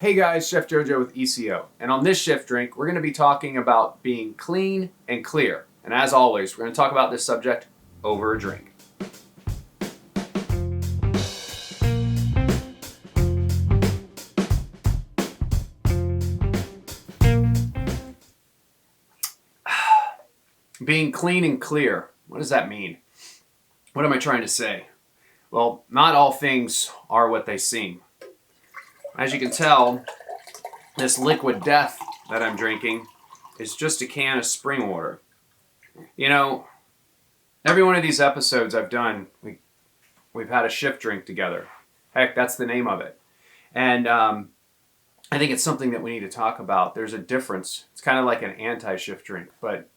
Hey guys, Chef Jojo with ECO, and on this shift drink, we're going to be talking about being clean and clear. And as always, we're going to talk about this subject over a drink. Being clean and clear, what does that mean? What am I trying to say? Well, not all things are what they seem. As you can tell, this liquid death that I'm drinking is just a can of spring water. You know, every one of these episodes I've done, we've had a shift drink together. Heck, that's the name of it. And I think it's something that we need to talk about. There's a difference. It's kind of like an anti-shift drink, but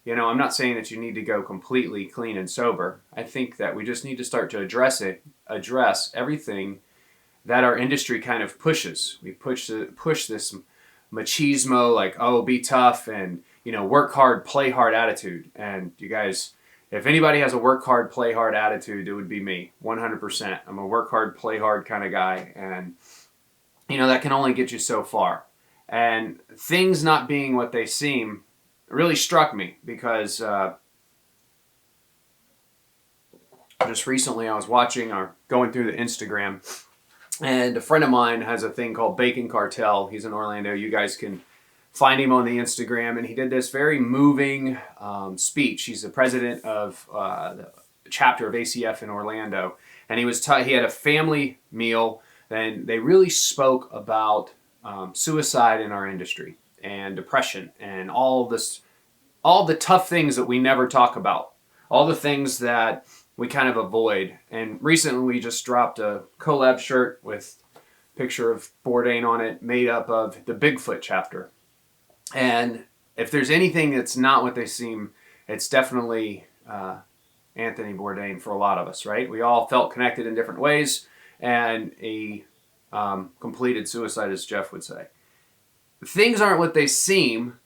I'm not saying that you need to go completely clean and sober. I think that we just need to start to address everything that our industry kind of pushes. We push this machismo, like, oh, be tough and, work hard, play hard attitude. And you guys, if anybody has a work hard, play hard attitude, it would be me, 100%. I'm a work hard, play hard kind of guy. And, that can only get you so far. And things not being what they seem really struck me because just recently I was watching or going through the Instagram, and a friend of mine has a thing called Bacon Cartel. He's in Orlando. You guys can find him on the Instagram, and he did this very moving speech. He's the president of the chapter of ACF in Orlando, and he had a family meal, and they really spoke about suicide in our industry and depression and all the tough things that we never talk about, all the things that we kind of avoid. And recently we just dropped a collab shirt with a picture of Bourdain on it, made up of the Bigfoot chapter. And if there's anything that's not what they seem, it's definitely Anthony Bourdain for a lot of us, right? We all felt connected in different ways, and a completed suicide, as Jeff would say. Things aren't what they seem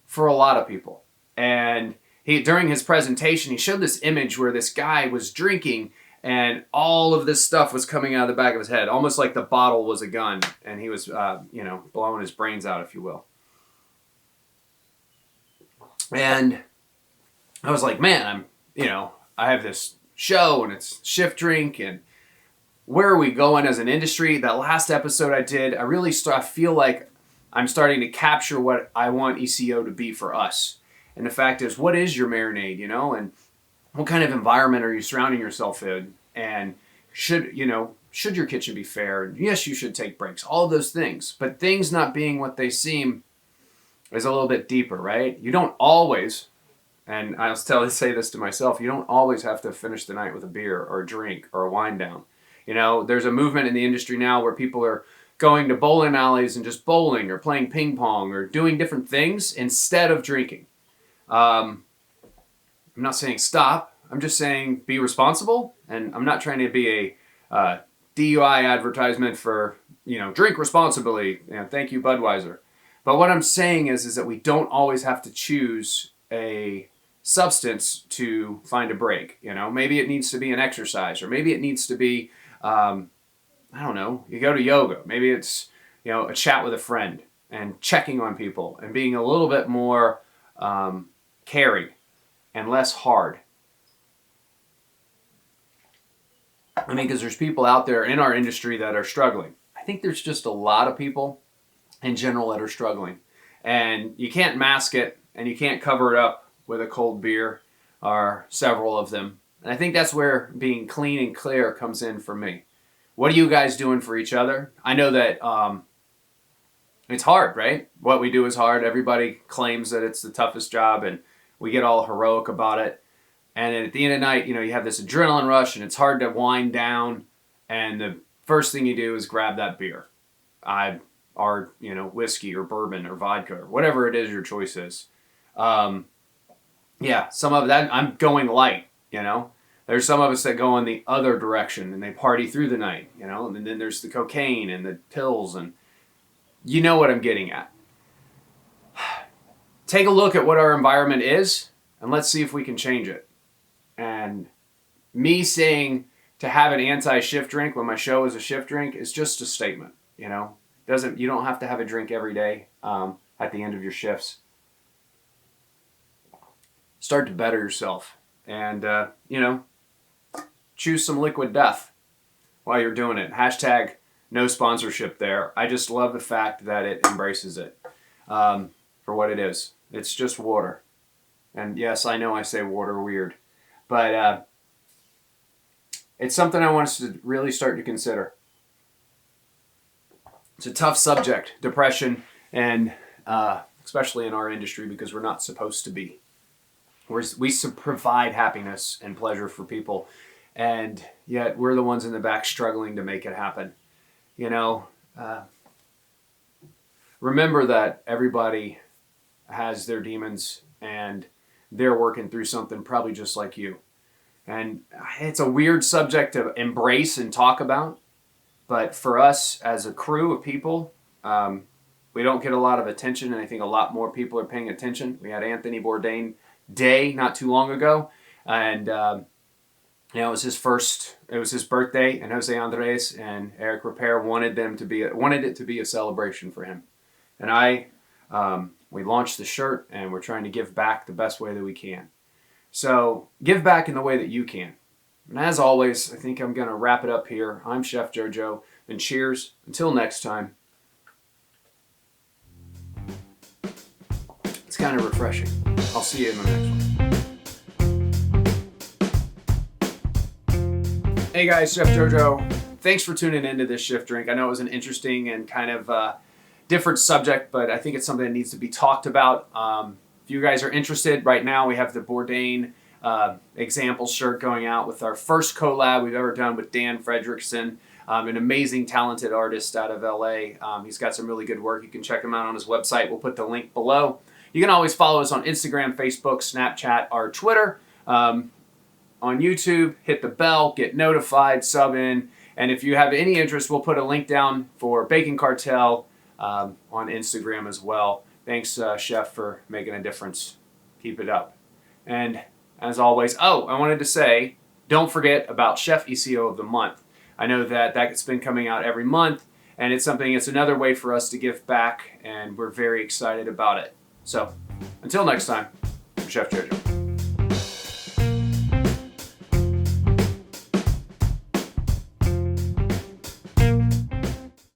for a lot of people. And during his presentation, he showed this image where this guy was drinking and all of this stuff was coming out of the back of his head, almost like the bottle was a gun, and he was, blowing his brains out, if you will. And I was like, man, I have this show and it's shift drink, and where are we going as an industry? That last episode I did, I feel like I'm starting to capture what I want ECO to be for us. And the fact is, what is your marinade, and what kind of environment are you surrounding yourself in? And should your kitchen be fair? And yes, you should take breaks, all of those things. But things not being what they seem is a little bit deeper, right? You don't always, and I'll say this to myself, you don't always have to finish the night with a beer or a drink or a wine down. There's a movement in the industry now where people are going to bowling alleys and just bowling or playing ping pong or doing different things instead of drinking. I'm not saying stop. I'm just saying be responsible. And I'm not trying to be a DUI advertisement for, drink responsibly. Thank you, Budweiser. But what I'm saying is that we don't always have to choose a substance to find a break. Maybe it needs to be an exercise, or maybe it needs to be, I don't know, you go to yoga. Maybe it's, a chat with a friend and checking on people and being a little bit more caring and less hard. Because there's people out there in our industry that are struggling. I think there's just a lot of people in general that are struggling. And you can't mask it and you can't cover it up with a cold beer or several of them. And I think that's where being clean and clear comes in for me. What are you guys doing for each other? I know that it's hard, right? What we do is hard. Everybody claims that it's the toughest job, and we get all heroic about it. And then at the end of the night, you have this adrenaline rush, and it's hard to wind down. And the first thing you do is grab that beer, or whiskey or bourbon or vodka or whatever it is your choice is. Some of that I'm going light. There's some of us that go in the other direction and they party through the night, and then there's the cocaine and the pills, and you know what I'm getting at. Take a look at what our environment is and let's see if we can change it. And me saying to have an anti-shift drink when my show is a shift drink is just a statement, You don't have to have a drink every day at the end of your shifts. Start to better yourself, and choose some liquid death while you're doing it. Hashtag no sponsorship there. I just love the fact that it embraces it for what it is. It's just water. And yes, I know I say water weird, but it's something I want us to really start to consider. It's a tough subject, depression, and especially in our industry, because we're not supposed to be. We provide happiness and pleasure for people, and yet we're the ones in the back struggling to make it happen. Remember that everybody has their demons, and they're working through something probably just like you. And it's a weird subject to embrace and talk about, but for us as a crew of people, we don't get a lot of attention, and I think a lot more people are paying attention. We had Anthony Bourdain Day not too long ago, and it was his birthday, and Jose Andres and Eric Repair wanted it to be a celebration for him. And we launched the shirt, and we're trying to give back the best way that we can. So give back in the way that you can. And as always, I think I'm going to wrap it up here. I'm Chef JoJo, and cheers. Until next time. It's kind of refreshing. I'll see you in the next one. Hey guys, Chef JoJo. Thanks for tuning into this shift drink. I know it was an interesting and kind of different subject, but I think it's something that needs to be talked about. If you guys are interested, right now we have the Bourdain example shirt going out with our first collab we've ever done with Dan Frederickson, an amazing, talented artist out of LA. He's got some really good work. You can check him out on his website. We'll put the link below. You can always follow us on Instagram, Facebook, Snapchat, or Twitter. On YouTube, hit the bell, get notified, sub in. And if you have any interest, we'll put a link down for Bacon Cartel on Instagram as well. Thanks, Chef, for making a difference. Keep it up. And as always, I wanted to say, don't forget about Chef ECO of the Month. I know that's been coming out every month, and it's another way for us to give back, and we're very excited about it. So, until next time, I'm Chef JoJo.